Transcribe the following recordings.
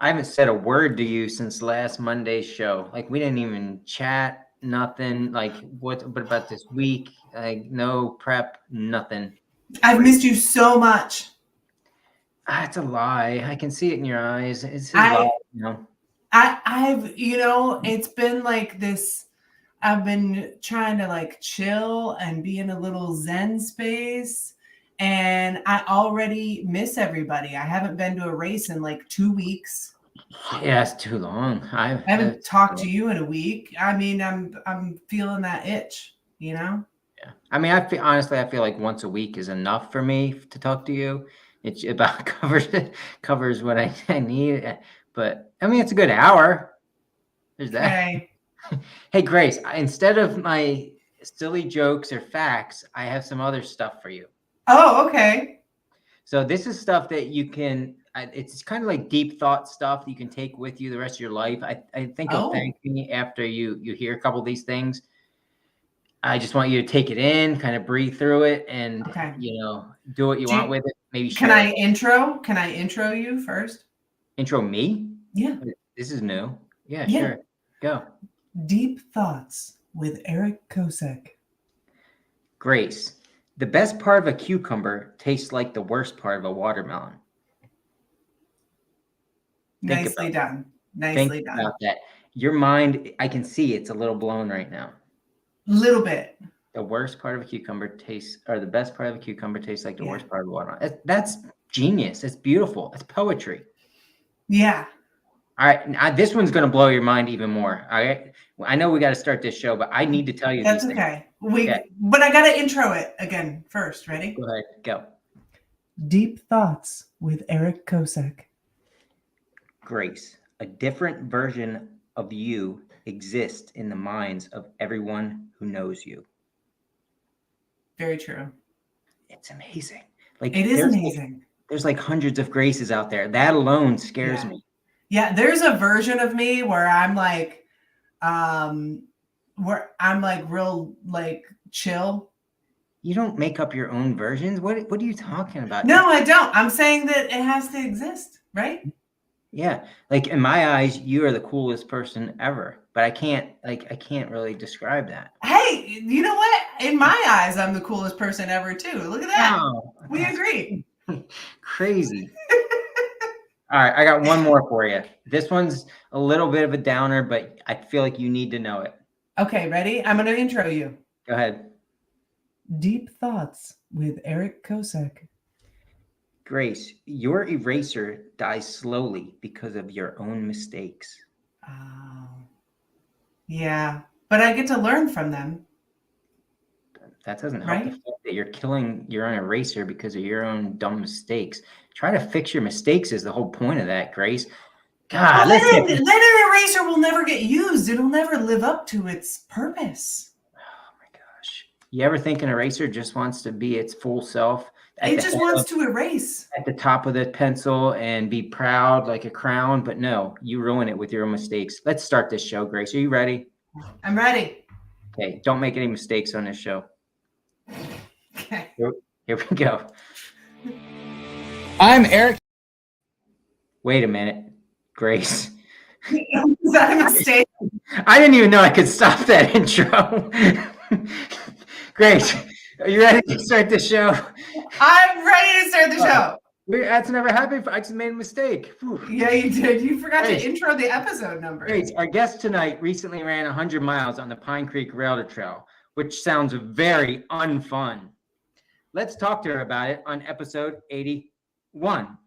I haven't said a word to you since last Monday's show. Like, we didn't even chat, nothing. Like, what about this week? Like, no prep, nothing. I've missed you so much. It's a lie. I can see it in your eyes. It's a lie, you know. I've, it's been like this. I've been trying to like chill and be in a little Zen space. And I already miss everybody. I haven't been to a race in like 2 weeks. Yeah, it's too long. I haven't talked to you in a week. I mean, I'm feeling that itch, Yeah. I mean, I feel like once a week is enough for me to talk to you. It's about covers what I need. But I mean, it's a good hour. There's that. Okay. Hey, Grace, instead of my silly jokes or facts, I have some other stuff for you. Oh, okay. So this is stuff that you can, it's kind of like deep thought stuff that you can take with you the rest of your life. I think you'll thank me after you hear a couple of these things. I just want you to take it in, kind of breathe through it, and, do what you want with it. Maybe share. Can I intro you first? Intro me? Yeah. This is new. Yeah, sure. Go. Deep Thoughts with Eric Kosek. Grace, the best part of a cucumber tastes like the worst part of a watermelon. Nicely done. Think about that. Your mind, I can see it's a little blown right now. Little bit. The worst part of a cucumber tastes, or the best part of a cucumber tastes like the worst part of a watermelon. That's genius. It's beautiful. It's poetry. Yeah. All right. This one's going to blow your mind even more. All right. I know we got to start this show, but I need to tell you That's these okay. things. But I got to intro it again first. Ready? Go ahead. Go. Deep Thoughts with Eric Kosek. Grace, a different version of you exists in the minds of everyone who knows you. Very true. It's amazing. Like, it is amazing. There's like hundreds of Graces out there. That alone scares me. Yeah, there's a version of me where I'm like, real like chill. You don't make up your own versions. What are you talking about? No, I don't. I'm saying that it has to exist, right? Yeah. Like, in my eyes, you are the coolest person ever. But I can't really describe that. Hey, you know what? In my eyes, I'm the coolest person ever too. Look at that. Oh, we agree. Crazy. All right, I got one more for you. This one's a little bit of a downer, but I feel like you need to know it. Okay, ready? I'm going to intro you. Go ahead. Deep Thoughts with Eric Kosek. Grace, your eraser dies slowly because of your own mistakes. Oh, yeah, but I get to learn from them. That doesn't help the fact that you're killing your own eraser because of your own dumb mistakes. Try to fix your mistakes is the whole point of that, Grace. God, then an eraser will never get used. It'll never live up to its purpose. Oh my gosh. You ever think an eraser just wants to be its full self? It just wants to erase. At the top of the pencil and be proud like a crown, but no, you ruin it with your own mistakes. Let's start this show, Grace. Are you ready? I'm ready. Okay, don't make any mistakes on this show. Okay. Here we go. I'm Eric. Wait a minute, Grace. Is that a mistake? I didn't even know I could stop that intro. Grace, are you ready to start the show? I'm ready to start the show. That's never happened. I just made a mistake. Whew. Yeah, you did. You forgot to intro the episode number. Grace, our guest tonight recently ran 100 miles on the Pine Creek Rail Trail, which sounds very unfun. Let's talk to her about it on episode 81.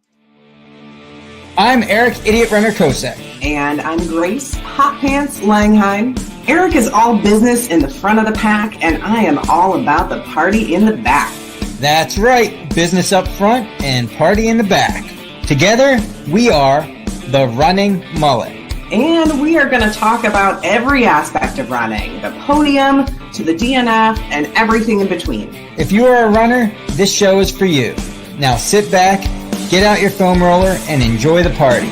I'm Eric, Idiot Runner Kosek. And I'm Grace, Hot Pants Langheim. Eric is all business in the front of the pack, and I am all about the party in the back. That's right, business up front and party in the back. Together, we are the Running Mullet. And we are going to talk about every aspect of running, the podium to the DNF and everything in between. If you are a runner, this show is for you. Now sit back, get out your foam roller, and enjoy the party.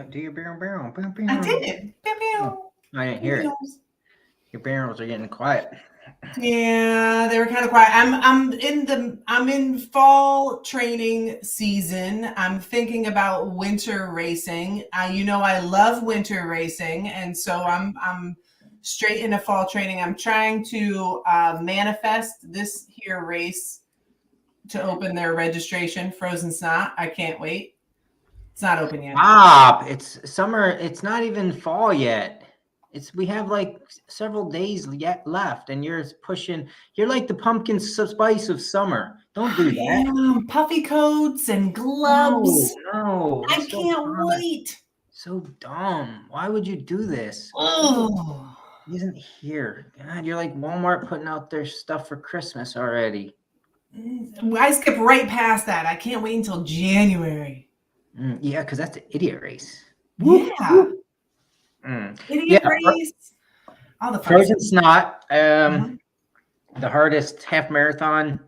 Do your barrel. I did. I didn't hear it. Your barrels are getting quiet. Yeah, they were kind of quiet. I'm in fall training season. I'm thinking about winter racing. I love winter racing, and so I'm straight into fall training. I'm trying to manifest this here race to open their registration. Frozen Snot. I can't wait. It's not open yet. Stop. It's summer. It's not even fall yet. We have like several days yet left, and you're like the pumpkin spice of summer. Don't do that. Puffy coats and gloves. No. I can't wait. So dumb. Why would you do this? Oh. He isn't here. God, you're like Walmart putting out their stuff for Christmas already. I skipped right past that. I can't wait until January. Yeah, because that's an idiot race. Yeah. Idiot Yeah, race. All the Frozen Snot. The hardest half marathon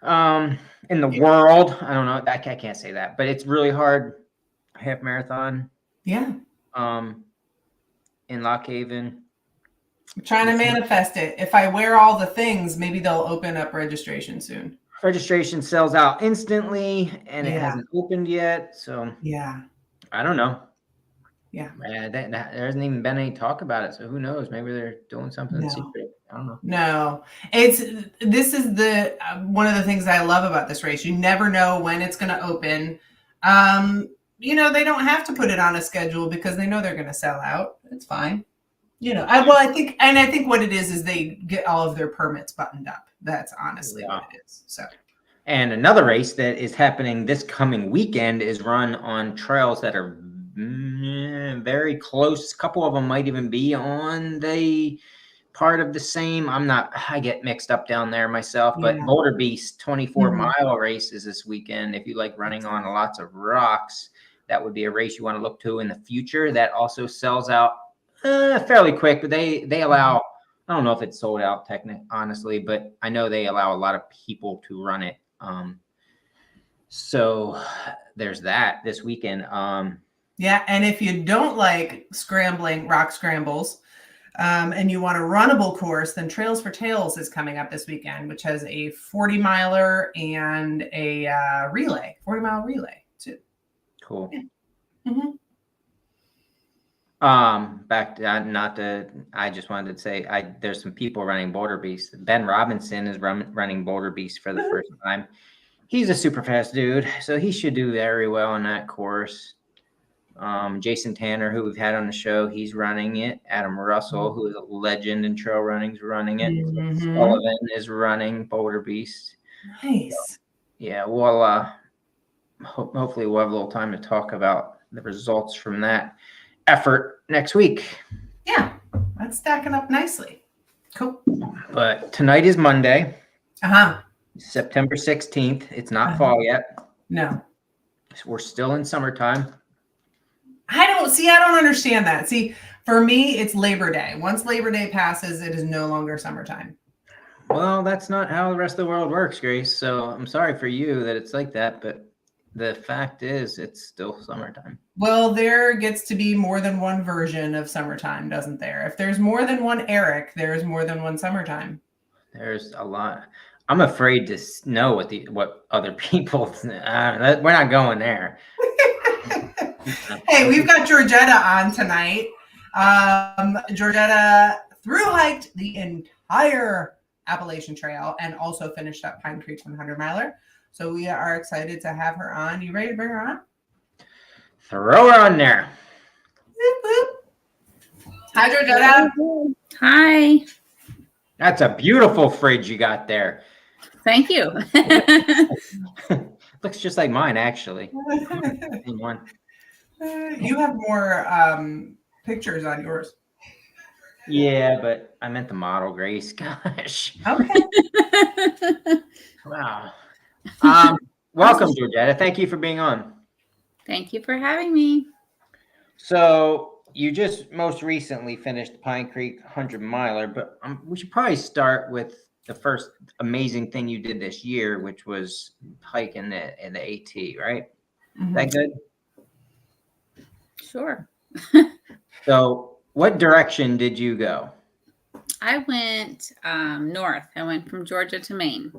in the world. I don't know. I can't say that, but it's really hard half marathon. Yeah. In Lock Haven. I'm trying to manifest it. If I wear all the things, maybe they'll open up registration soon. Registration sells out instantly, and it hasn't opened yet. So yeah, I don't know. Yeah, there hasn't even been any talk about it. So who knows? Maybe they're doing something secret. I don't know. No, this is the one of the things I love about this race. You never know when it's going to open. They don't have to put it on a schedule because they know they're going to sell out. It's fine. I think what it is they get all of their permits buttoned up. That's honestly what it is. So, and another race that is happening this coming weekend is run on trails that are very close. A couple of them might even be on the part of the same. I get mixed up down there myself, but Boulder Beast 24-mile race is this weekend. If you like running on lots of rocks, that would be a race you want to look to in the future. That also sells out fairly quick, but they allow, I don't know if it's sold out honestly, but I know they allow a lot of people to run it. So there's that this weekend. Yeah, and if you don't like rock scrambles, and you want a runnable course, then Trails for Tales is coming up this weekend, which has a 40-miler and a 40-mile relay too. Cool. Yeah. Mm-hmm. I just wanted to say, there's some people running Boulder Beast. Ben Robinson is running Boulder Beast for the first time. He's a super fast dude, so he should do very well on that course. Jason Tanner, who we've had on the show, he's running it. Adam Russell, who is a legend in trail running, is running it. Sullivan is running Boulder Beast. Nice. So, yeah, well, hopefully we'll have a little time to talk about the results from that effort next week. Yeah, that's stacking up nicely. Cool. But tonight is Monday. September 16th. It's not fall yet. No. So we're still in summertime. I don't understand that. See, for me, it's Labor Day. Once Labor Day passes, it is no longer summertime. Well, that's not how the rest of the world works, Grace. So I'm sorry for you that it's like that, but the fact is it's still summertime. Well, there gets to be more than one version of summertime, doesn't there? If there's more than one Eric, there's more than one summertime. There's a lot. I'm afraid to know what other people. We're not going there. Hey, we've got Georgetta on tonight. Georgetta thru-hiked the entire Appalachian Trail and also finished up Pine Creek 100-miler. So we are excited to have her on. You ready to bring her on? Throw her on there. Boop, boop. Hi, Georgetta. Hi. That's a beautiful fridge you got there. Thank you. Looks just like mine, actually. Same one. You have more pictures on yours. Yeah, but I meant the model, Grace. Gosh. Okay. Wow. Welcome, Georgetta. Thank you for being on. Thank you for having me. So you just most recently finished Pine Creek 100-miler, but we should probably start with the first amazing thing you did this year, which was hiking the AT, right? Is that good? Sure. So what direction did you go? I went north. I went from Georgia to Maine.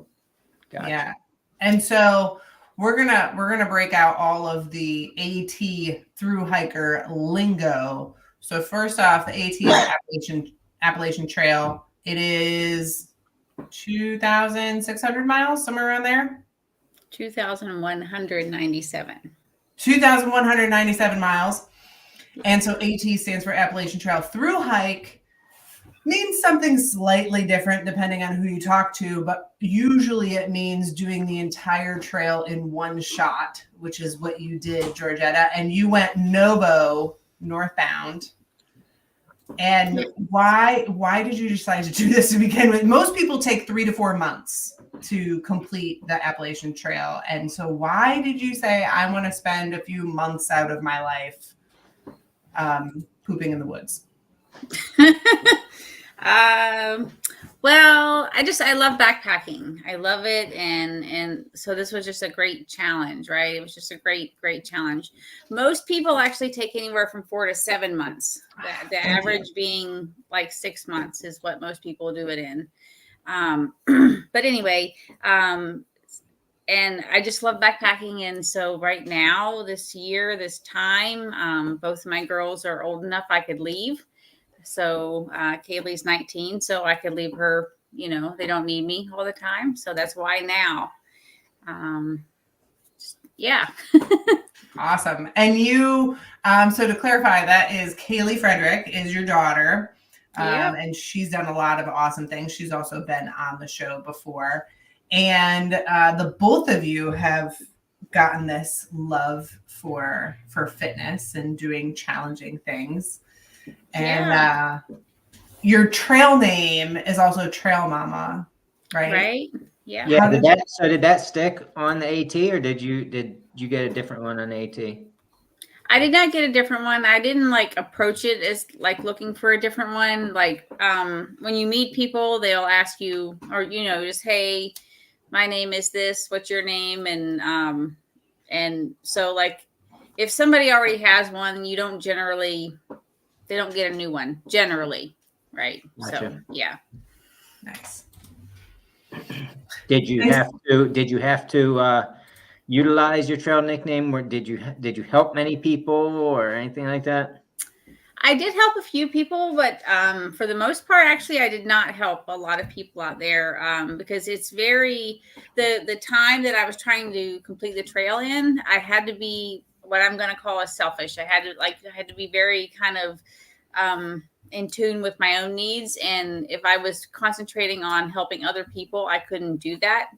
Gotcha. Yeah. And so we're gonna break out all of the AT thru-hiker lingo. So first off, the AT is Appalachian Trail. It is 2,600 miles, somewhere around there. 2,197. 2,197 miles. And so AT stands for Appalachian Trail. Thru-hike means something slightly different depending on who you talk to, but usually it means doing the entire trail in one shot, which is what you did, Georgetta. And you went northbound. And why did you decide to do this to begin with? Most people take 3 to 4 months to complete the Appalachian Trail. And so why did you say, I want to spend a few months out of my life pooping in the woods? Well, I love backpacking. I love it. And so this was just a great challenge, right? It was just a great challenge. Most people actually take anywhere from 4 to 7 months. The average being like 6 months is what most people do it in. But anyway, and I just love backpacking. And so right now, this year, this time, both of my girls are old enough I could leave. So Kaylee's 19, so I could leave her, they don't need me all the time. So that's why now. Yeah. Awesome. And you, so to clarify, that is Kaylee Frederick is your daughter. And she's done a lot of awesome things. She's also been on the show before. And the both of you have gotten this love for fitness and doing challenging things. And your trail name is also Trail Mama, right? Right. Yeah. Yeah. Did that stick on the AT, or did you get a different one on the AT? I did not get a different one. I didn't approach it as looking for a different one. When you meet people, they'll ask you, or just, hey, my name is this. What's your name? And so if somebody already has one, you don't generally. They don't get a new one generally, right? Gotcha. So yeah. Nice. Did you have to utilize your trail nickname, or did you help many people or anything like that? I did help a few people, but for the most part, actually, I did not help a lot of people out there because it's the time that I was trying to complete the trail in, I had to be what I'm going to call selfish. I had to be very kind of in tune with my own needs. And if I was concentrating on helping other people, I couldn't do that.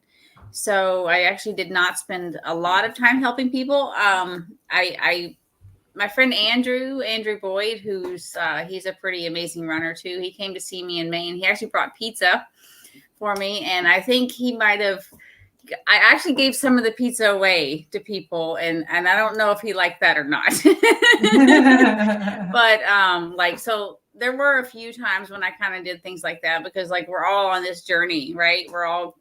So I actually did not spend a lot of time helping people. My friend Andrew Boyd, he's a pretty amazing runner too. He came to see me in Maine. He actually brought pizza for me. And I think I actually gave some of the pizza away to people, and I don't know if he liked that or not. But so there were a few times when I kind of did things like that because we're all on this journey, right? We're all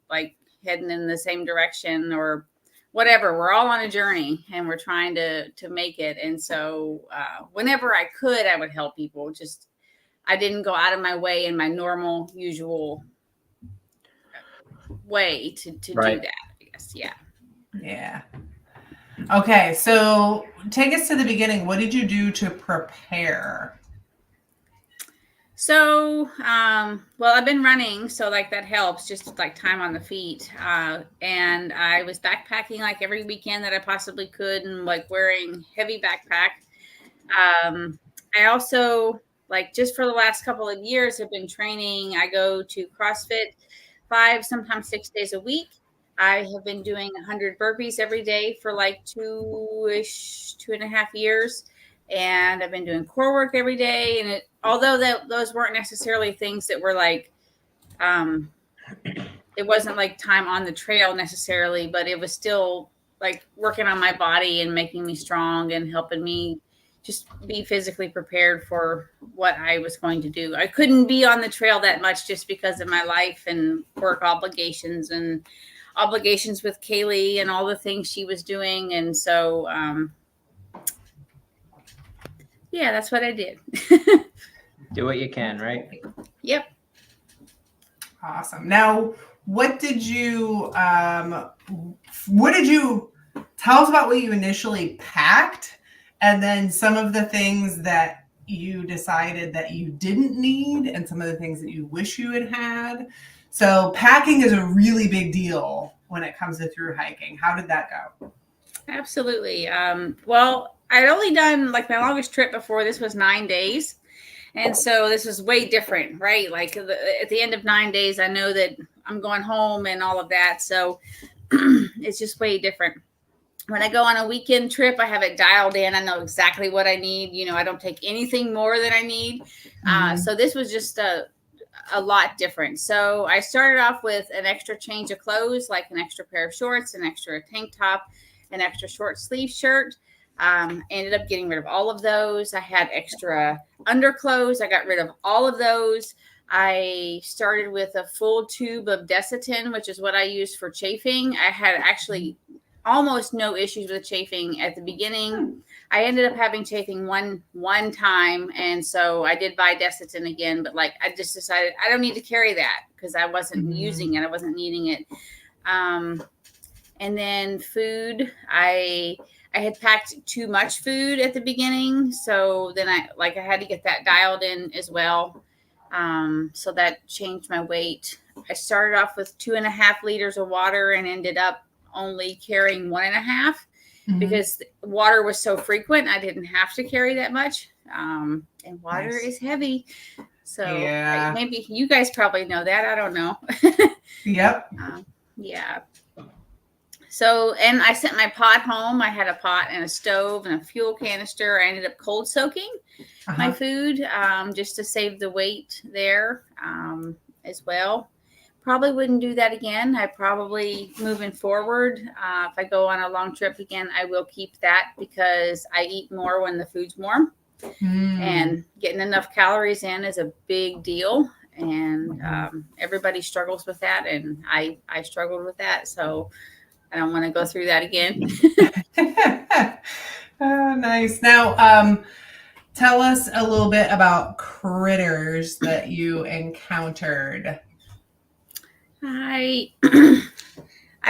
heading in the same direction or whatever. We're all on a journey and we're trying to make it. And so whenever I could, I would help people. Just I didn't go out of my way in my normal, usual way to Right. do that, I guess. Yeah. Okay, so take us to the beginning. What did you do to prepare? So, well, I've been running, so that helps, just time on the feet. And I was backpacking every weekend that I possibly could, and wearing heavy backpack. I also just for the last couple of years have been training. I go to CrossFit 5, sometimes 6 days a week. I have been doing 100 burpees every day for 2.5 years. And I've been doing core work every day. And although those weren't necessarily things that were it wasn't time on the trail necessarily, but it was still working on my body and making me strong and helping me just be physically prepared for what I was going to do. I couldn't be on the trail that much just because of my life and work obligations and obligations with Kaylee and all the things she was doing. And so, yeah, that's what I did. Do what you can, right? Yep. Awesome. Now, what did you tell us about what you initially packed, and then some of the things that you decided that you didn't need and some of the things that you wish you had had. So packing is a really big deal when it comes to through hiking. How did that go? Absolutely. Well, I'd only done like my longest trip before this was 9 days. And so this was way different, right? Like at the end of 9 days, I know that I'm going home and all of that. So it's just way different. When I go on a weekend trip, I have it dialed in. I know exactly what I need. You know, I don't take anything more than I need. So this was just a lot different. So I started off with an extra change of clothes, like an extra pair of shorts, an extra tank top, an extra short sleeve shirt. Ended up getting rid of all of those. I had extra underclothes. I got rid of all of those. I started with a full tube of Desitin, which is what I use for chafing. I had actually almost no issues with chafing at the beginning. I ended up having chafing one time, and so I did buy Desitin again, but like I just decided I don't need to carry that because I wasn't using it. I wasn't needing it. And then food, I had packed too much food at the beginning, so then I had to get that dialed in as well. So that changed my weight. I started off with 2.5 liters of water and ended up only carrying 1.5 because water was so frequent. I didn't have to carry that much. And water is heavy. So maybe you guys probably know that. I don't know. Yep. Yeah. So, and I sent my pot home. I had a pot and a stove and a fuel canister. I ended up cold soaking my food just to save the weight there as well. Probably wouldn't do that again. I probably, moving forward, if I go on a long trip again, I will keep that because I eat more when the food's warm. And getting enough calories in is a big deal. And everybody struggles with that. And I struggled with that. So I don't want to go through that again. Oh, nice. Now, tell us a little bit about critters that you encountered. I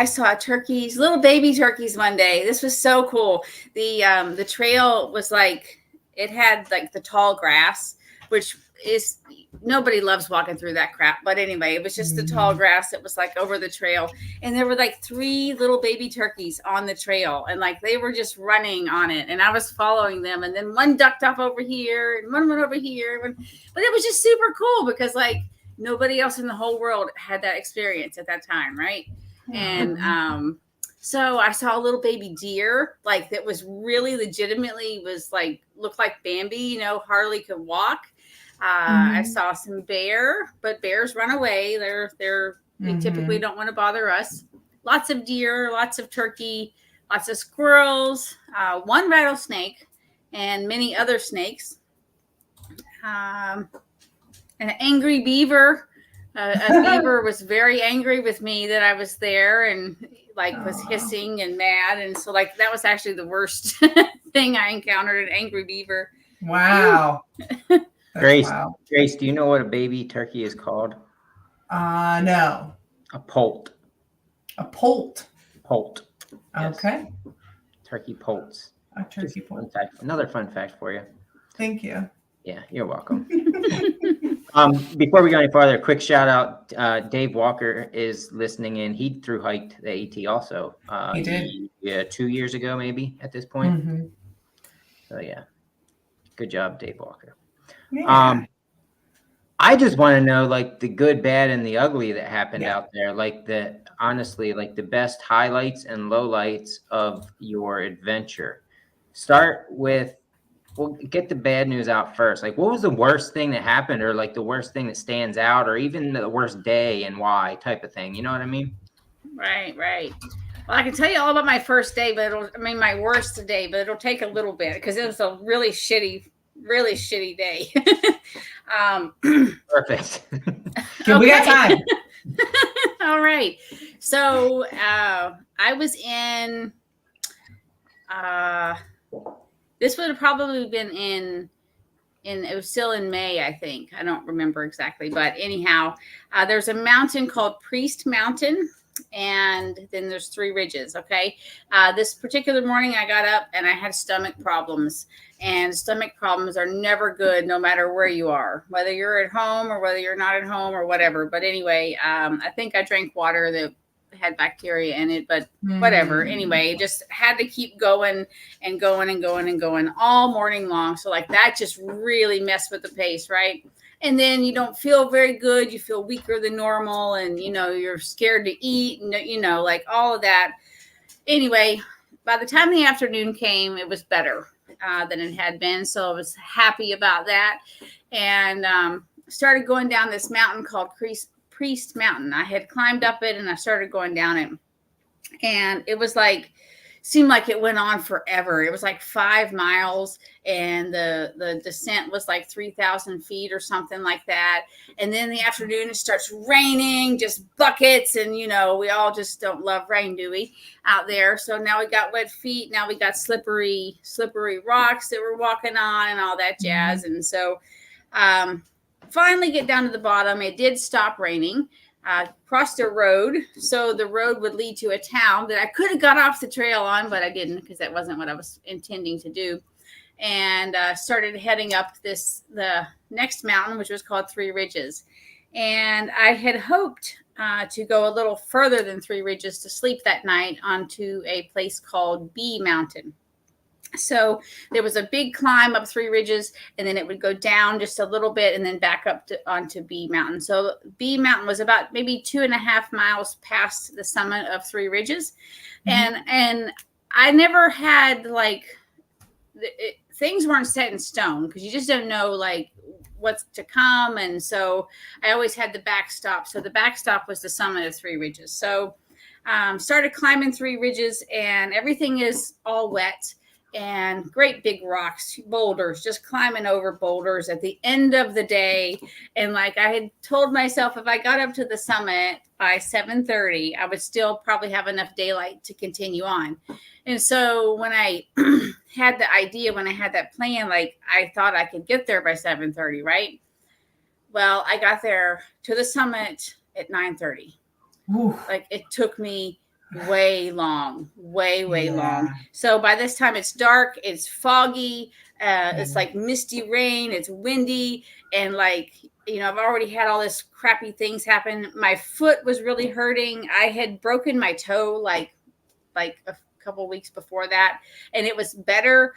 saw turkeys, little baby turkeys one day. This was so cool. The trail was like, it had like the tall grass, which is, nobody loves walking through that crap. But anyway, it was just the tall grass. It was like over the trail. And there were like 3 little baby turkeys on the trail. And like, they were just running on it. And I was following them. And then one ducked off over here and one went over here. But it was just super cool because like, nobody else in the whole world had that experience at that time, right? And so I saw a little baby deer, like that was really legitimately was like looked like Bambi, you know, hardly could walk. I saw some bear, but bears run away. They typically don't want to bother us. Lots of deer, lots of turkey, lots of squirrels, one rattlesnake, and many other snakes. An angry beaver. A beaver was very angry with me that I was there and like was hissing and mad. And so like that was actually the worst thing I encountered, an angry beaver. Wow. Grace, do you know what a baby turkey is called? No. A poult. A poult. Poult. Yes. Okay. Turkey poults. A turkey poult. Another fun fact for you. Thank you. Yeah, you're welcome. Before we go any farther, quick shout out. Dave Walker is listening in. He thru hiked the AT also. He did. Yeah, 2 years ago, maybe at this point. So yeah, good job, Dave Walker. Yeah. I just want to know like the good, bad, and the ugly that happened out there. Like honestly, like the best highlights and lowlights of your adventure. Start with. We'll get the bad news out first. Like, what was the worst thing that happened, or like the worst thing that stands out, or even the worst day and why, type of thing? You know what I mean? Right. Well, I can tell you all about my first day, but my worst day, but it'll take a little bit because it was a really shitty day. Perfect. Okay, we got time. All right. So I was in. This would have probably been in it was still in May, I think. I don't remember exactly, but anyhow, there's a mountain called Priest Mountain, and then there's 3 ridges. Okay. This particular morning I got up and I had stomach problems, and stomach problems are never good, no matter where you are, whether you're at home or whether you're not at home or whatever. But anyway, I think I drank water that had bacteria in it, but whatever. Anyway, just had to keep going and going and going and going all morning long. So like that just really messed with the pace, right? And then you don't feel very good. You feel weaker than normal, and you're scared to eat, and like all of that. Anyway, by the time the afternoon came, it was better than it had been. So I was happy about that, and started going down this mountain called Priest Mountain. I had climbed up it and I started going down it, and it was seemed like it went on forever. It was like 5 miles, and the descent was like 3,000 feet or something like that. And then in the afternoon it starts raining, just buckets, and we all just don't love rain, do we, out there? So now we got wet feet, now we got slippery rocks that we're walking on and all that jazz. And so finally get down to the bottom. It did stop raining. Crossed a road, so the road would lead to a town that I could have got off the trail on, but I didn't, because that wasn't what I was intending to do. And started heading up the next mountain, which was called 3 Ridges. And I had hoped to go a little further than 3 Ridges to sleep that night onto a place called B Mountain. So there was a big climb up 3 Ridges, and then it would go down just a little bit and then back up onto B Mountain. So B Mountain was about maybe 2.5 miles past the summit of 3 Ridges. And I never had things weren't set in stone, because you just don't know what's to come. And so I always had the backstop. So the backstop was the summit of 3 Ridges. So started climbing 3 Ridges, and everything is all wet. And great big rocks, boulders, just climbing over boulders at the end of the day. And I had told myself, if I got up to the summit by 7:30, I would still probably have enough daylight to continue on. And so when I had the idea, when I had that plan, I thought I could get there by 7:30, right? Well, I got there to the summit at 9:30. It took me way long. So by this time it's dark, it's foggy, it's misty rain, it's windy, and I've already had all this crappy things happen. My foot was really hurting. I had broken my toe like a couple weeks before that, and it was better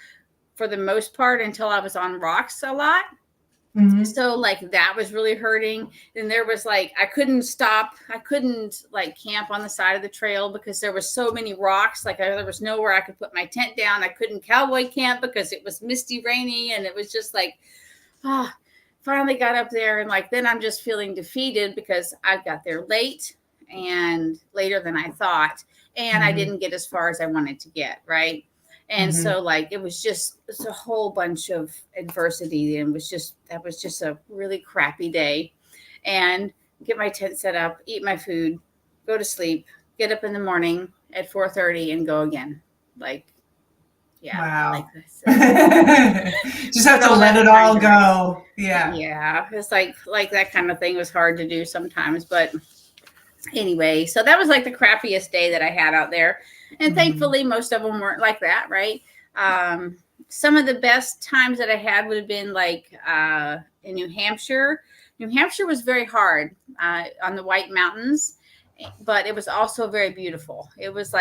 for the most part until I was on rocks a lot. So that was really hurting. Then there was I couldn't stop. I couldn't camp on the side of the trail because there were so many rocks. There was nowhere I could put my tent down. I couldn't cowboy camp because it was misty, rainy, and it was just finally got up there, and then I'm just feeling defeated because I got there late and later than I thought, and I didn't get as far as I wanted to get, right? And so it was a whole bunch of adversity. And that was just a really crappy day. And get my tent set up, eat my food, go to sleep, get up in the morning at 4:30 and go again. Wow. Just have to let it all go. Yeah. Yeah. It's like that kind of thing was hard to do sometimes, but anyway, so that was the crappiest day that I had out there. And thankfully, most of them weren't like that, right? Some of the best times that I had would have been in New Hampshire. New Hampshire was very hard on the White Mountains, but it was also very beautiful. It was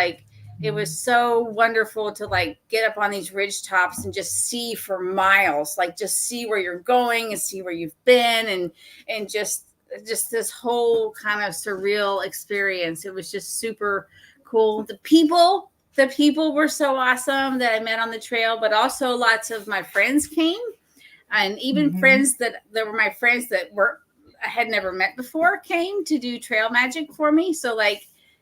it was so wonderful to get up on these ridge tops and just see for miles, just see where you're going and see where you've been, and just this whole kind of surreal experience. It was just super cool. The people were so awesome that I met on the trail, but also lots of my friends came, and even friends that were my friends that I had never met before came to do trail magic for me. So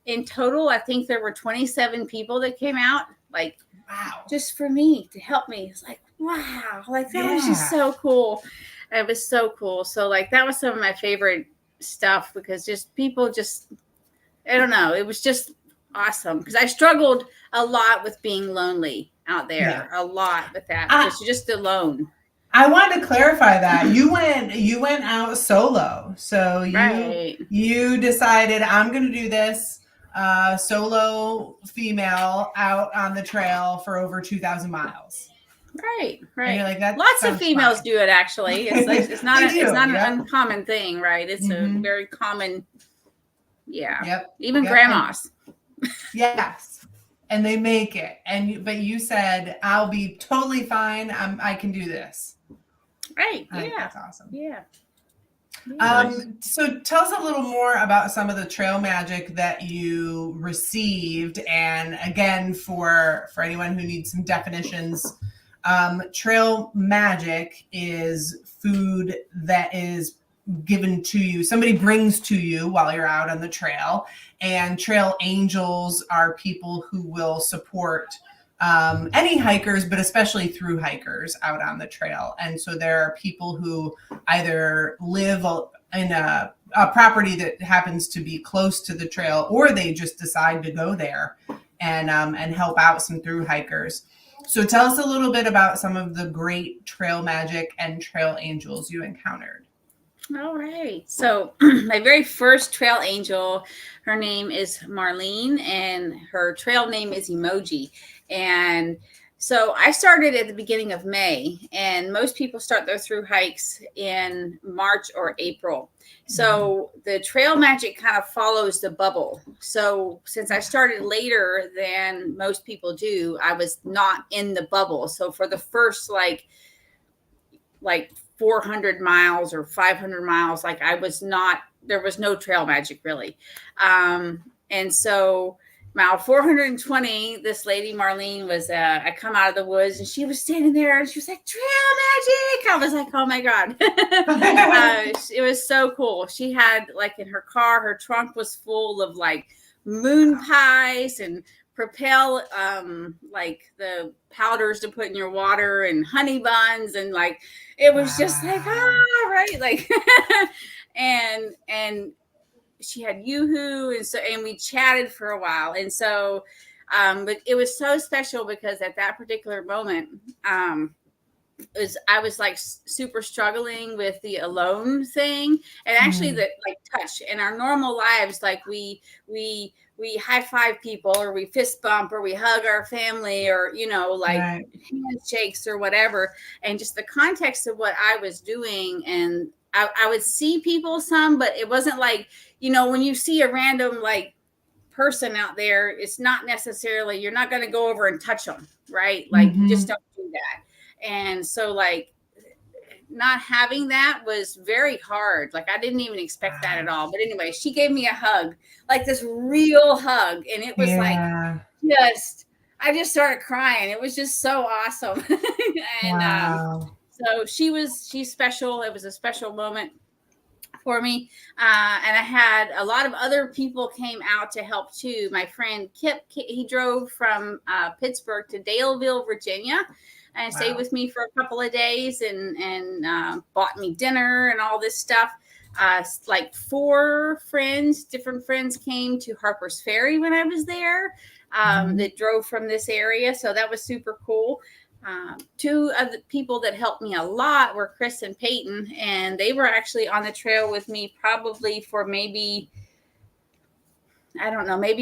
in total, I think there were 27 people that came out, wow, just for me, to help me. It's wow, that was just so cool. It was so cool. So that was some of my favorite stuff, because people I don't know, it was just awesome, because I struggled a lot with being lonely out there, a lot with that, because you're just alone. I wanted to clarify that you went out solo. So you decided I'm going to do this solo female out on the trail for over 2,000 miles. Right. And you're like, that lots of females fine. do it, actually. It's not an Yep. uncommon thing, right? It's a very common, Yep. Even grandmas. Yes. And they make it. But you said, I'll be totally fine. I can do this. Right. I think that's awesome. Yeah. So tell us a little more about some of the trail magic that you received. And again, for anyone who needs some definitions, trail magic is food that is given to you. Somebody brings to you while you're out on the trail. And trail angels are people who will support any hikers, but especially through hikers out on the trail. And so there are people who either live in a property that happens to be close to the trail, or they just decide to go there and help out some through hikers. So tell us a little bit about some of the great trail magic and trail angels you encountered. All right. So my very first trail angel, her name is Marlene, and her trail name is Emoji. And so I started at the beginning of May, and most people start their through hikes in March or April. So the trail magic kind of follows the bubble. So since I started later than most people do, I was not in the bubble. So for the first like 400 miles or 500 miles, like there was no trail magic really. And so mile 420, this lady, Marlene, I come out of the woods and she was standing there and she was like, trail magic. I was like, oh my God. It was so cool. She had like in her car, her trunk was full of like moon pies and Propel, like the powders to put in your water and honey buns. And like, it was just like, right. Like, and she had Yoo-hoo. And we chatted for a while. And so, but it was so special because at that particular moment, I was like super struggling with the alone thing, and actually the like touch in our normal lives. Like we high five people, or we fist bump, or we hug our family, or, handshakes or whatever. And just the context of what I was doing. And I would see people some, but it wasn't like, when you see a random like person out there, it's not necessarily, you're not going to go over and touch them. Right. Like you just don't do that. And so like not having that was very hard. Like I didn't even expect that at all. But anyway, she gave me a hug, like this real hug. And it was like, I just started crying. It was just so awesome. And so she's special. It was a special moment for me. And I had a lot of other people came out to help too. My friend Kip, he drove from Pittsburgh to Daleville, Virginia, and stayed with me for a couple of days and bought me dinner and all this stuff. Like 4 different friends came to Harper's Ferry when I was there, that drove from this area. So that was super cool. 2 of the people that helped me a lot were Chris and Peyton, and they were actually on the trail with me probably for maybe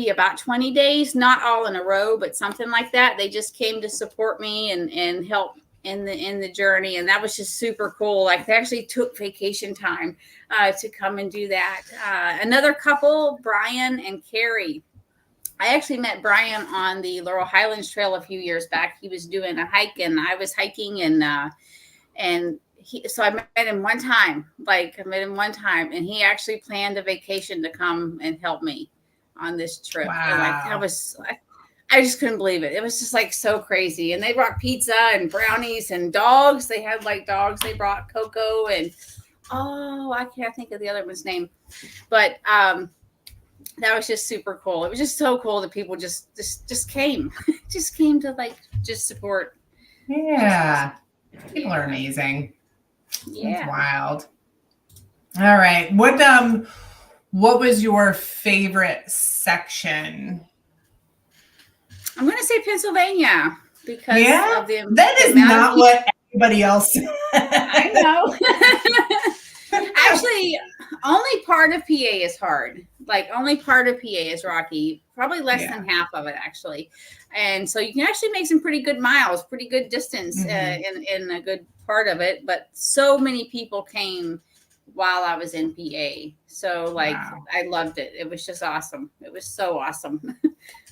about 20 days, not all in a row, but something like that. They just came to support me and help in the journey. And that was just super cool. Like they actually took vacation time to come and do that. Another couple, Brian and Carrie. I actually met Brian on the Laurel Highlands Trail a few years back. He was doing a hike and I was hiking, so I met him one time. And he actually planned a vacation to come and help me on this trip. Wow. And I just couldn't believe it. It was just like so crazy. And they brought pizza and brownies and dogs. They had like dogs. They brought Coco and I can't think of the other one's name, but that was just super cool. It was just so cool that people just came, just came to like just support. Yeah, people are amazing. Yeah, that's wild. All right, what was your favorite section? I'm going to say Pennsylvania because of that is not what anybody else. I know. Actually, only part of PA is hard. Like only part of PA is rocky. Probably less than half of it, actually. And so you can actually make some pretty good miles, pretty good distance in a good part of it. But so many people came while I was in PA. So like I loved it. It was just awesome. It was so awesome.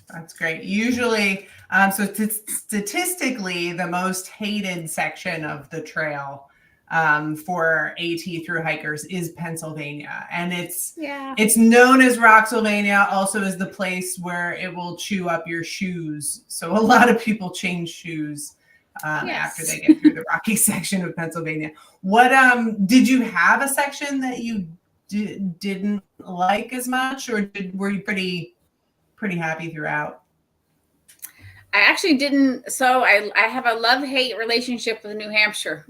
That's great. Usually, so statistically, the most hated section of the trail for AT through hikers is Pennsylvania, and it's known as Rocksylvania, also as the place where it will chew up your shoes. So a lot of people change shoes after they get through the rocky section of Pennsylvania. What did you have a section that you didn't like as much, or were you pretty happy throughout? I actually didn't. So I have a love-hate relationship with New Hampshire.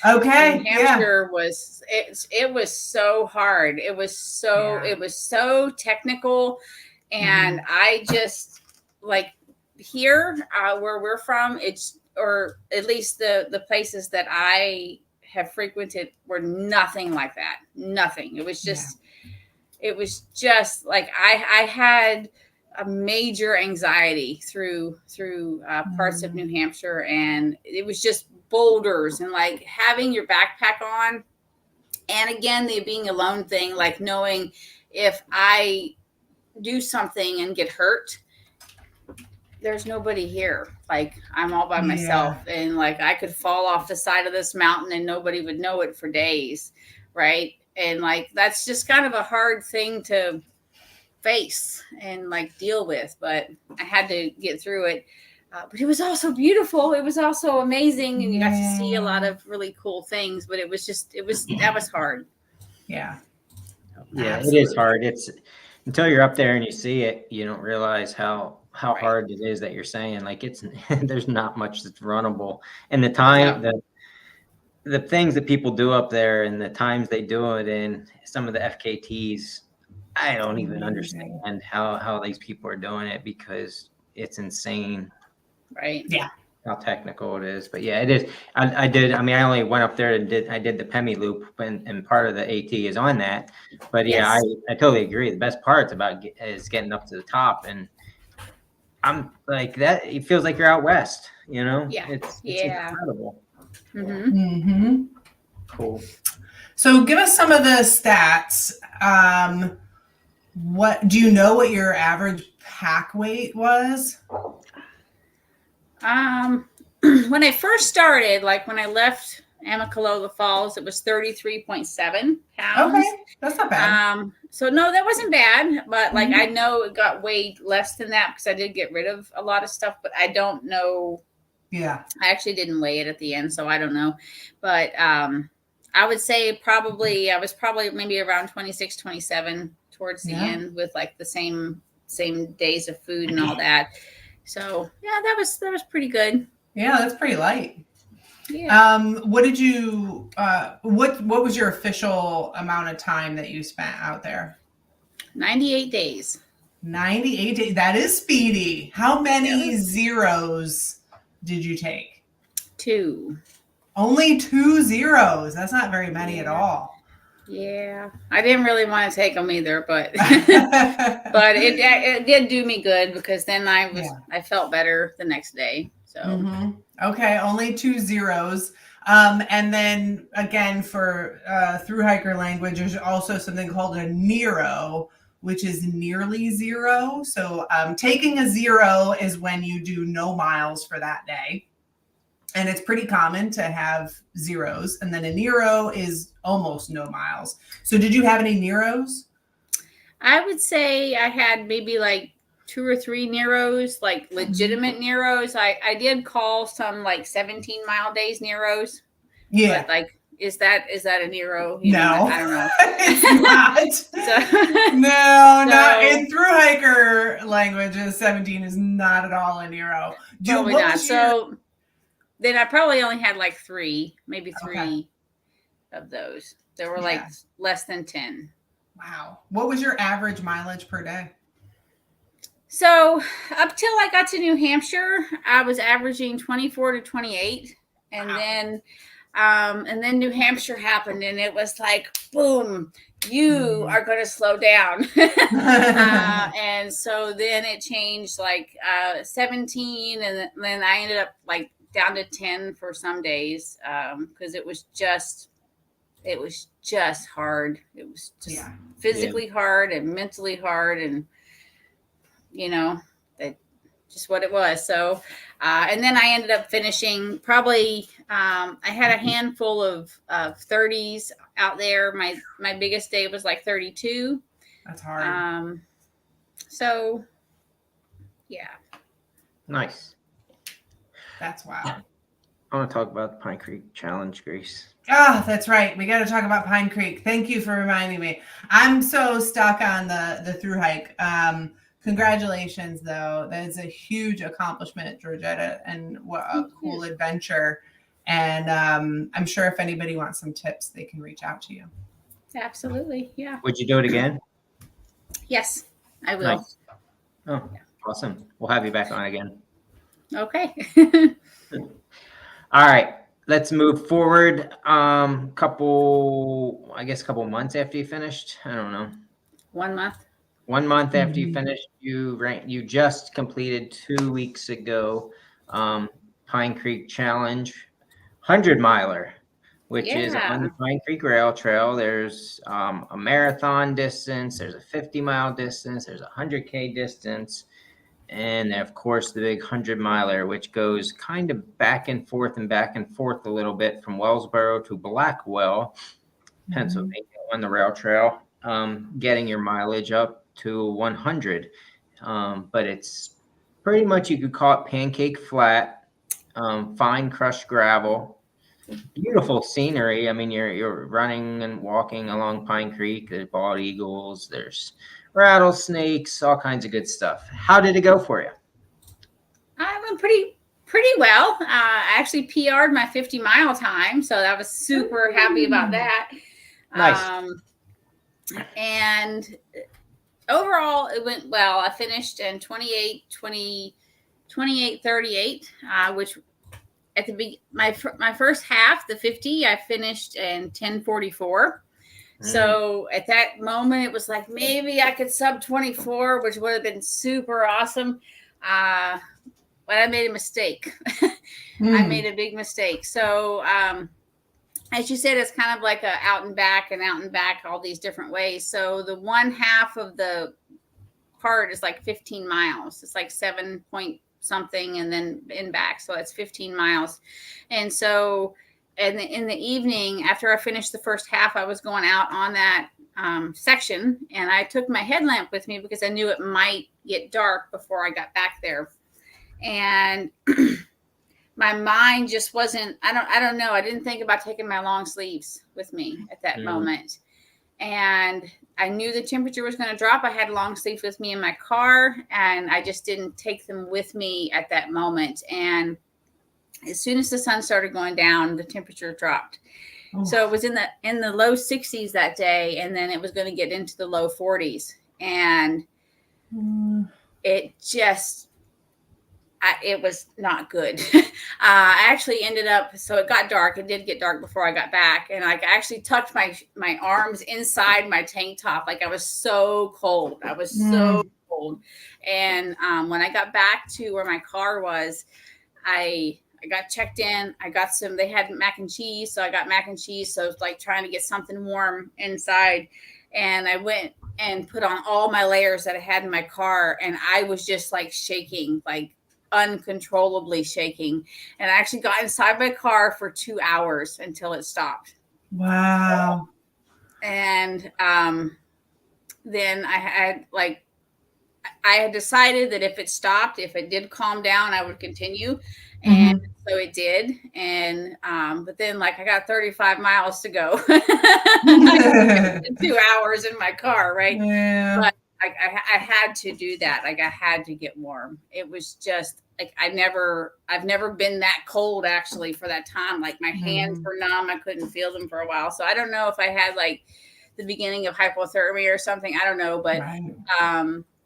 Okay. New Hampshire was so hard. It was so technical. And I just like here where we're from, or at least the places that I have frequented were nothing like that. Nothing. It was just like I had a major anxiety through parts of New Hampshire, and it was just boulders and like having your backpack on, and again the being alone thing, like knowing if I do something and get hurt, there's nobody here. Like I'm all by myself, and like I could fall off the side of this mountain and nobody would know it for days, right? And like that's just kind of a hard thing to face and like deal with, but I had to get through it. But it was also beautiful. It was also amazing, and you got to see a lot of really cool things. But that was hard. Yeah, absolutely. It is hard. It's until you're up there and you see it, you don't realize how hard it is that you're saying. Like there's not much that's runnable, and the time the things that people do up there and the times they do it in, some of the FKTs. I don't even understand how these people are doing it, because it's insane. Right. Yeah. How technical it is. But yeah, it is. I only went up there and did the Pemi loop, and part of the AT is on that. But yeah, I totally agree. The best parts is getting up to the top, and I'm like that. It feels like you're out west, you know? Yeah. It's incredible. Cool. So give us some of the stats. What do you know what your average pack weight was? When I first started, like when I left Amicalola Falls, it was 33.7 pounds. Okay, that's not bad. So no, that wasn't bad, but like I know it got weighed less than that because I did get rid of a lot of stuff, but I don't know. Yeah, I actually didn't weigh it at the end, so I don't know. But I would say I was probably maybe around 26, 27 towards the end, with like the same days of food and all that. So yeah, that was pretty good. Yeah, that's pretty light. Yeah. What did you what was your official amount of time that you spent out there? 98 days. 98 days. That is speedy. How many zeros did you take? 2. Only 2 zeros. That's not very many at all. Yeah, I didn't really want to take them either, but but it did do me good, because then I felt better the next day. So okay, only 2 zeros. And then again, for through hiker language, there's also something called a Nero, which is nearly zero. So taking a 0 is when you do no miles for that day. And it's pretty common to have zeros. And then a Nero is almost no miles. So did you have any Neros? I would say I had maybe like 2 or 3 Neros, like legitimate Neros. I did call some like 17-mile days Neros. Yeah. But like, is that a Nero? No. I don't know. It's not. Not in through hiker language. 17 is not at all a Nero. Probably not. So then I probably only had like 3, maybe 3 of those. There were like less than 10. Wow. What was your average mileage per day? So up till I got to New Hampshire, I was averaging 24 to 28. And then New Hampshire happened, and it was like, boom, you are going to slow down. And so then it changed like 17, and then I ended up like down to 10 for some days because it was just hard. It was just physically hard and mentally hard, and that just what it was. So and then I ended up finishing probably I had a handful of 30s out there. My biggest day was like 32. That's hard. So yeah. Nice. That's wild. I want to talk about the Pine Creek Challenge, Grace. That's right. We got to talk about Pine Creek. Thank you for reminding me. I'm so stuck on the through hike. Congratulations, though. That is a huge accomplishment, Georgetta, and what a cool adventure. And I'm sure if anybody wants some tips, they can reach out to you. Absolutely. Yeah. Would you do it again? Yes, I will. Nice. Oh, awesome. We'll have you back on again. Okay. All right. Let's move forward. Couple months after you finished. I don't know. 1 month. 1 month after you finished, you just completed 2 weeks ago Pine Creek Challenge 100-miler, which is on the Pine Creek Rail Trail. There's a marathon distance, there's a 50-mile distance, there's a 100K distance, and of course the big 100-miler, which goes kind of back and forth a little bit from Wellsboro to Blackwell, Pennsylvania, on the rail trail, getting your mileage up to 100. But it's pretty much, you could call it pancake flat, fine crushed gravel, beautiful scenery. I mean, you're running and walking along Pine Creek. There's bald eagles, there's rattlesnakes, all kinds of good stuff. How did it go for you? I went pretty well. I actually PR'd my 50-mile time, so I was super happy about that. Nice. And overall, it went well. I finished in 28:38, which at the my first half, the 50, I finished in 10:44. So at that moment, it was like, maybe I could sub 24, which would have been super awesome. But I made a mistake. I made a big mistake. So as you said, it's kind of like a out and back, all these different ways. So the one half of the part is like 15 miles. It's like 7 point something, and then in back. So it's 15 miles. And so in the evening, after I finished the first half, I was going out on that section, and I took my headlamp with me because I knew it might get dark before I got back there. And my mind just wasn't, I don't know. I didn't think about taking my long sleeves with me at that moment. And I knew the temperature was going to drop. I had long sleeves with me in my car, and I just didn't take them with me at that moment. And as soon as the sun started going down, the temperature dropped. So it was in the low 60s that day, and then it was going to get into the low 40s. And it just, it was not good. I actually ended up, so it got dark. It did get dark before I got back. And I actually tucked my arms inside my tank top. Like, I was so cold. I was so cold. And when I got back to where my car was, I got checked in. I got they had mac and cheese. So I got mac and cheese. So it's like trying to get something warm inside. And I went and put on all my layers that I had in my car. And I was just like shaking, like uncontrollably shaking. And I actually got inside my car for 2 hours until it stopped. Wow. And then I had decided that if it stopped, if it did calm down, I would continue. And so it did. And but then, like, I got 35 miles to go. 2 hours in my car, right? Yeah. But I had to do that. Like, I had to get warm. It was just like, I've never been that cold actually for that time. Like, my hands were numb. I couldn't feel them for a while. So I don't know if I had like the beginning of hypothermia or something. I don't know, but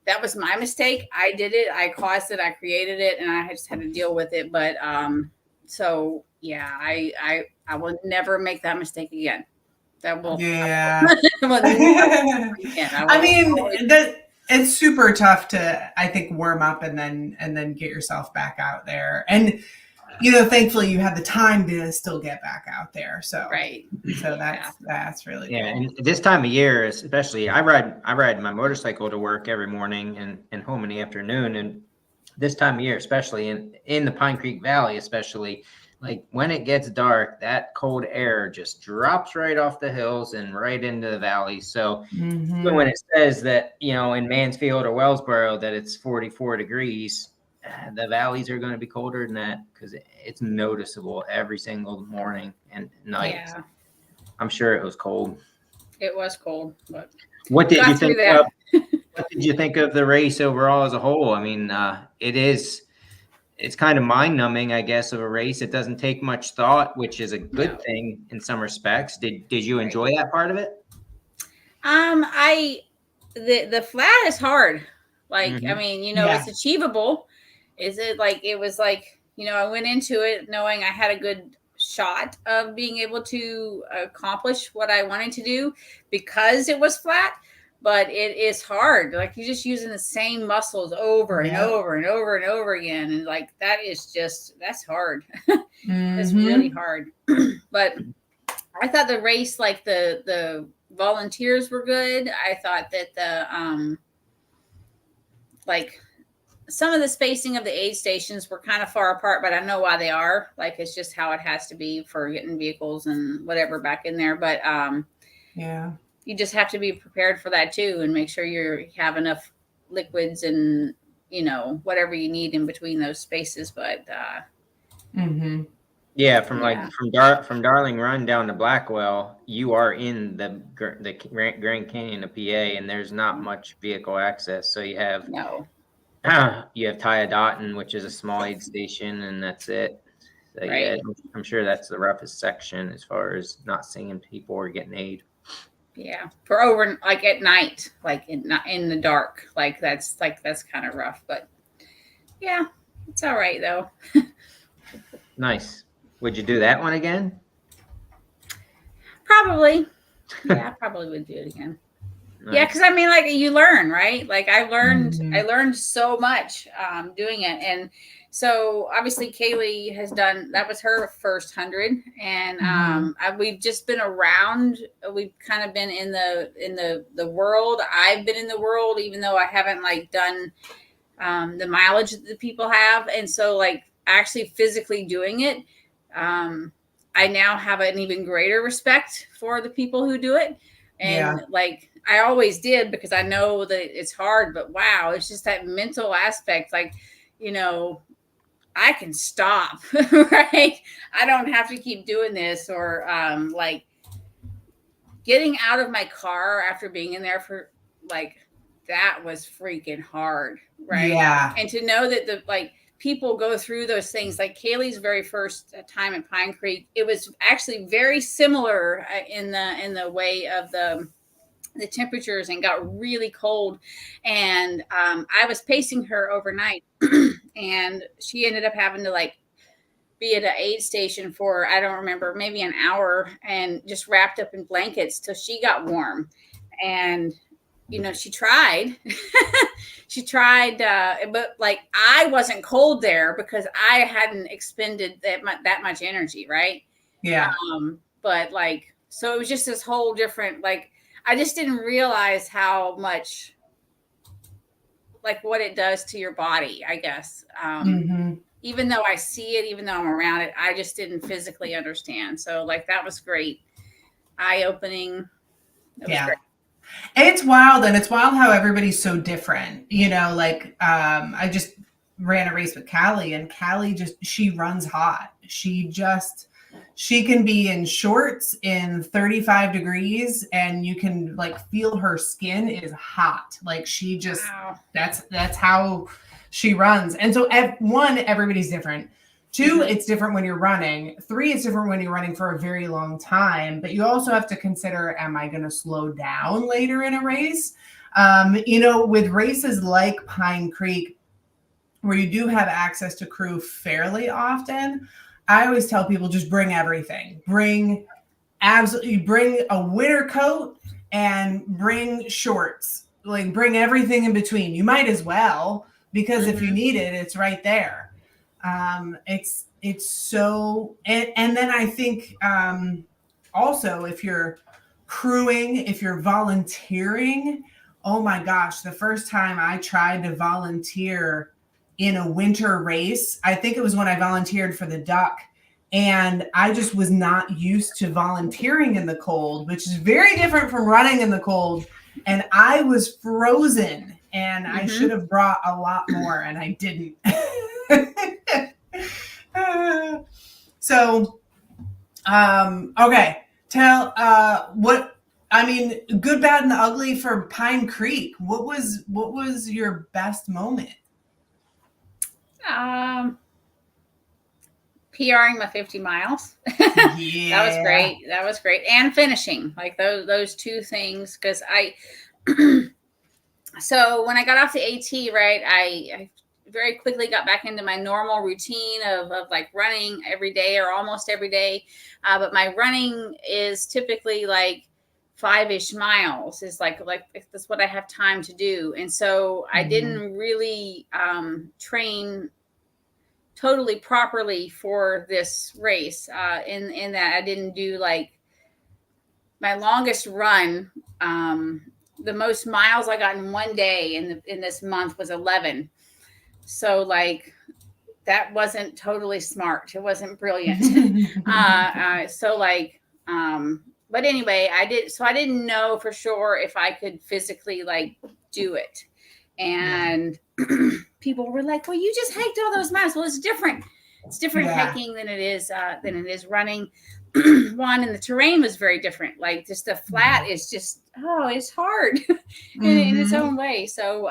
that was my mistake. I did it. I caused it. I created it, and I just had to deal with it. But so yeah, I will never make that mistake again. That will, Yeah. I will never again. I mean, it's super tough to, I think, warm up and then get yourself back out there. And thankfully you have the time to still get back out there. So right. So that's really cool. And this time of year, especially, I ride my motorcycle to work every morning and home in the afternoon. And this time of year, especially in the Pine Creek Valley, especially, like when it gets dark, that cold air just drops right off the hills and right into the valley. So when it says that, in Mansfield or Wellsboro that it's 44 degrees, the valleys are going to be colder than that because it's noticeable every single morning and night. Yeah. I'm sure it was cold. It was cold, but what did you think of? What did you think of the race overall as a whole? I mean, it's kind of mind-numbing, I guess, of a race. It doesn't take much thought, which is a good thing in some respects. Did you enjoy that part of it? The flat is hard. Like, I mean, it's achievable. It was like, I went into it knowing I had a good shot of being able to accomplish what I wanted to do because it was flat, but it is hard. Like, you're just using the same muscles over and over and over and over again. And like, that's hard. It's really hard. But I thought the race, like the volunteers were good. I thought that like some of the spacing of the aid stations were kind of far apart, but I know why they are. Like, it's just how it has to be for getting vehicles and whatever back in there. But you just have to be prepared for that too, and make sure you have enough liquids and whatever you need in between those spaces. But from Darling Run down to Blackwell, you are in the Grand Canyon of PA, and there's not much vehicle access. So you have Tyadotten, which is a small aid station, and that's it. So I'm sure that's the roughest section as far as not seeing people or getting aid. Yeah, for over like at night, like in the dark, like that's kind of rough. But yeah, it's all right though. Nice. Would you do that one again? Probably. Yeah, I probably would do it again. Nice. Yeah, because I mean, like, you learn, right? Like, I learned so much doing it. And so obviously Kaylee has done, that was her first 100. And we've just been around. We've kind of been in the world. I've been in the world, even though I haven't like done the mileage that people have. And so like actually physically doing it, I now have an even greater respect for the people who do it. And like, I always did, because I know that it's hard, but wow, it's just that mental aspect. Like, I can stop, right? I don't have to keep doing this, or like getting out of my car after being in there for like, that was freaking hard. Right. Yeah. And to know that people go through those things, like Kaylee's very first time at Pine Creek, it was actually very similar in the way of the temperatures, and got really cold. And I was pacing her overnight and she ended up having to like be at an aid station for, I don't remember, maybe an hour, and just wrapped up in blankets till she got warm. And she tried, but like, I wasn't cold there because I hadn't expended that much energy. Right. Yeah. But like, so it was just this whole different, like, I just didn't realize how much, like, what it does to your body, I guess. Even though I see it, even though I'm around it, I just didn't physically understand. So like, that was great. Eye-opening. Great. It's wild, and it's wild how everybody's so different. Like I just ran a race with Callie, and Callie she runs hot. She can be in shorts in 35 degrees, and you can like feel her skin is hot. Like, she just, that's how she runs. And so one, everybody's different. Two, it's different when you're running. Three, it's different when you're running for a very long time. But you also have to consider, am I going to slow down later in a race? With races like Pine Creek, where you do have access to crew fairly often, I always tell people just bring everything. Bring a winter coat and bring shorts. Like bring everything in between. You might as well, because if you need it, it's right there. It's so, and then I think also if you're crewing, if you're volunteering, oh my gosh, the first time I tried to volunteer in a winter race, I think it was when I volunteered for the duck, and I just was not used to volunteering in the cold, which is very different from running in the cold. And I was frozen, and I should have brought a lot more, and I didn't. So, okay. Tell good, bad, and the ugly for Pine Creek. What was your best moment? PRing my 50 miles. Yeah. That was great. And finishing, like those two things. Cause so when I got off the AT, right, I very quickly got back into my normal routine of like running every day or almost every day. But my running is typically like 5-ish miles is like that's what I have time to do. And so I didn't really train totally properly for this race in that I didn't do like my longest run. The most miles I got in one day in this month was 11. So like that wasn't totally smart. It wasn't brilliant. But anyway, I didn't know for sure if I could physically like do it. And people were like, well, you just hiked all those miles. Well, it's different. It's different hiking than it is running. One, and the terrain was very different. Like just the flat is just, it's hard in its own way. So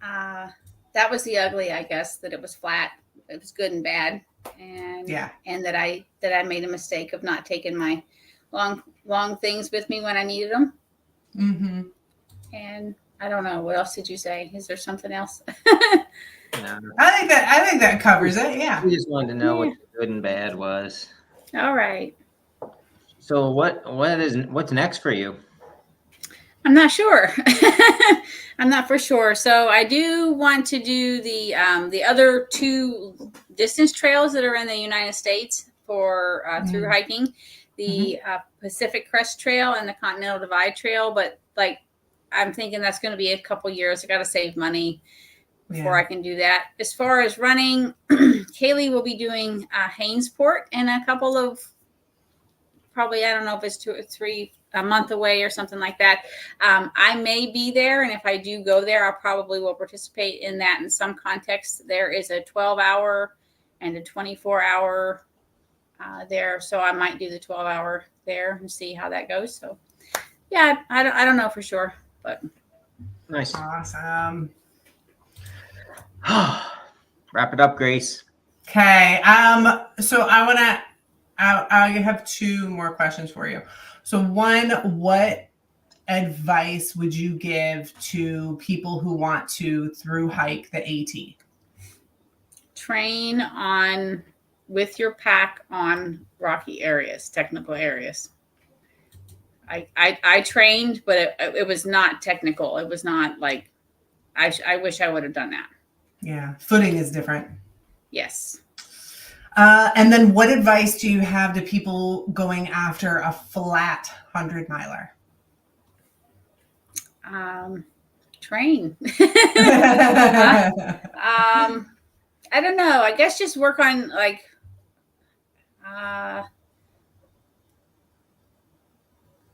that was the ugly, I guess, that it was flat. It was good and bad. And that I made a mistake of not taking my long things with me when I needed them. And I don't know, what else did you say? Is there something else? No. I think that covers it. Yeah. We just wanted to know what the good and bad was. All right. So what's next for you? I'm not sure. I'm not for sure. So I do want to do the other two distance trails that are in the United States for through hiking, the Pacific Crest Trail and the Continental Divide Trail. But like, I'm thinking that's going to be a couple years. I got to save money before I can do that. As far as running, Kaylee will be doing Hainesport in a couple of, probably, I don't know if it's 2 or 3 a month away or something like that. I may be there. And if I do go there, I probably will participate in that in some context. There is a 12-hour and a 24-hour there. So I might do the 12-hour there and see how that goes. So yeah, I don't know for sure, but. Nice. Awesome. Wrap it up, Grace. Okay. So I have 2 more questions for you. So one, what advice would you give to people who want to through hike the AT? Train with your pack on rocky areas, technical areas. I trained, but it was not technical. It was not like, I wish I would have done that. Yeah. Footing is different. Yes. And then what advice do you have to people going after a flat 100-miler? Train. I don't know. I guess just work on like,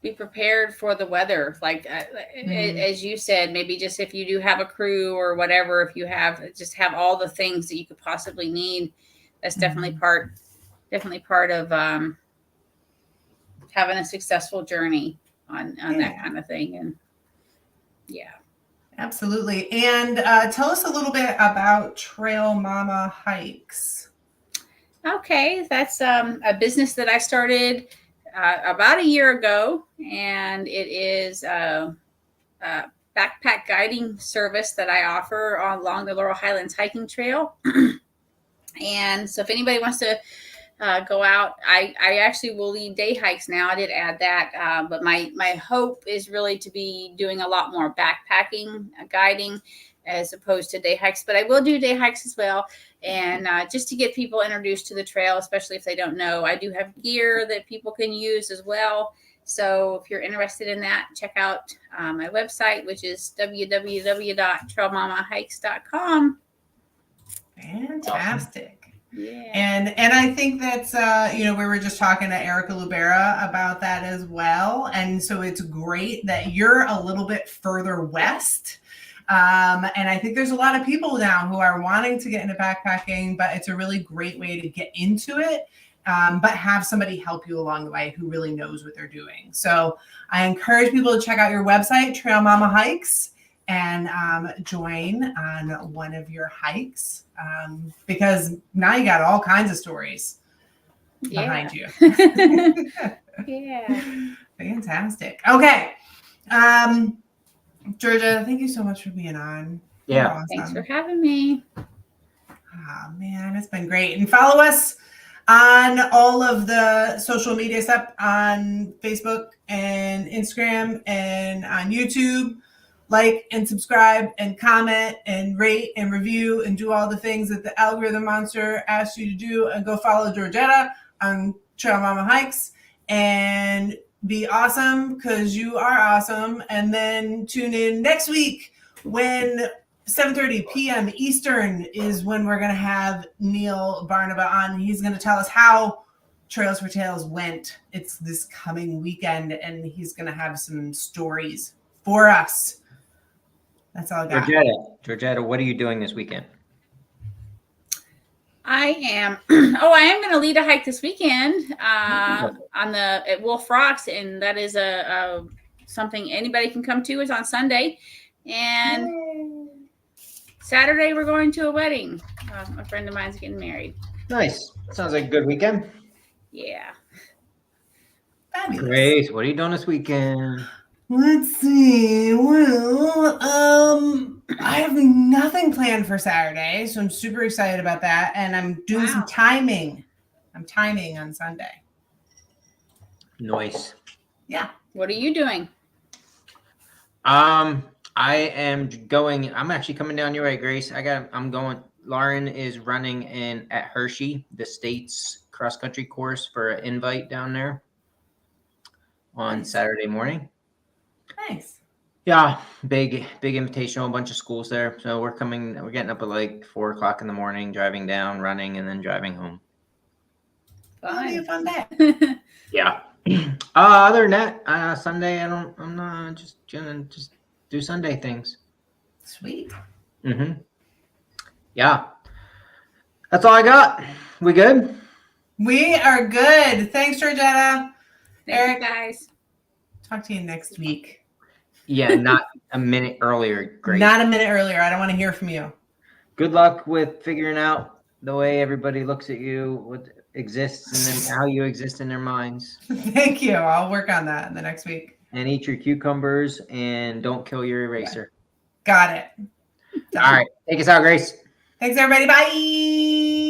be prepared for the weather. Like, as you said, maybe just if you do have a crew or whatever, if you just have all the things that you could possibly need. That's definitely part of having a successful journey on that kind of thing. And yeah. Absolutely. And tell us a little bit about Trail Mama Hikes. Okay. That's a business that I started about a year ago, and it is a backpack guiding service that I offer along the Laurel Highlands hiking trail. And so if anybody wants to go out, I actually will lead day hikes now. I did add that, but my hope is really to be doing a lot more backpacking, guiding, as opposed to day hikes. But I will do day hikes as well, and just to get people introduced to the trail, especially if they don't know. I do have gear that people can use as well. So if you're interested in that, check out my website, which is www.trailmamahikes.com. Fantastic. Yeah. And I think that's we were just talking to Erica Lubera about that as well. And so it's great that you're a little bit further west. And I think there's a lot of people now who are wanting to get into backpacking, but it's a really great way to get into it. But have somebody help you along the way who really knows what they're doing. So I encourage people to check out your website, Trail Mama Hikes, and join on one of your hikes, because now you got all kinds of stories behind you. Yeah. Fantastic. Okay. Georgia, thank you so much for being on. Yeah. Awesome. Thanks for having me. Oh, man, it's been great. And follow us on all of the social media stuff on Facebook and Instagram and on YouTube. Like and subscribe and comment and rate and review and do all the things that the algorithm monster asks you to do. And go follow Georgetta on Trail Mama Hikes and be awesome, because you are awesome. And then tune in next week when 7:30 p.m. Eastern is when we're going to have Neil Barnaba on. He's going to tell us how Trails for Tales went. It's this coming weekend, and he's going to have some stories for us. That's all I got. Georgetta, what are you doing this weekend? I am going to lead a hike this weekend at Wolf Rocks, and that is a something anybody can come to. Is on Sunday, and Saturday we're going to a wedding. A friend of mine's getting married. Nice. Sounds like a good weekend. Yeah. Fabulous. Great. What are you doing this weekend? Let's see. Well, I have nothing planned for Saturday, so I'm super excited about that. And I'm doing some timing. I'm timing on Sunday. Nice. Yeah. What are you doing? I am going. I'm actually coming down your way, Grace. I'm going. Lauren is running at Hershey, the state's cross country course, for an invite down there on Saturday morning. Nice. Yeah, big invitational, a bunch of schools there. So we're getting up at like 4 o'clock in the morning, driving down, running, and then driving home. That'll be a fun day. Yeah. Other than that, Sunday, I'm not just gonna just do Sunday things. Sweet. Mm-hmm. Yeah. That's all I got. We good? We are good. Thanks, Georgetta. Eric, guys. Talk to you next week. Yeah, not a minute earlier. Great. Not a minute earlier. I don't want to hear from you. Good luck with figuring out the way everybody looks at you, what exists, and then how you exist in their minds. Thank you. I'll work on that in the next week. And eat your cucumbers and don't kill your eraser. Got it. All right. Take us out, Grace. Thanks, everybody. Bye.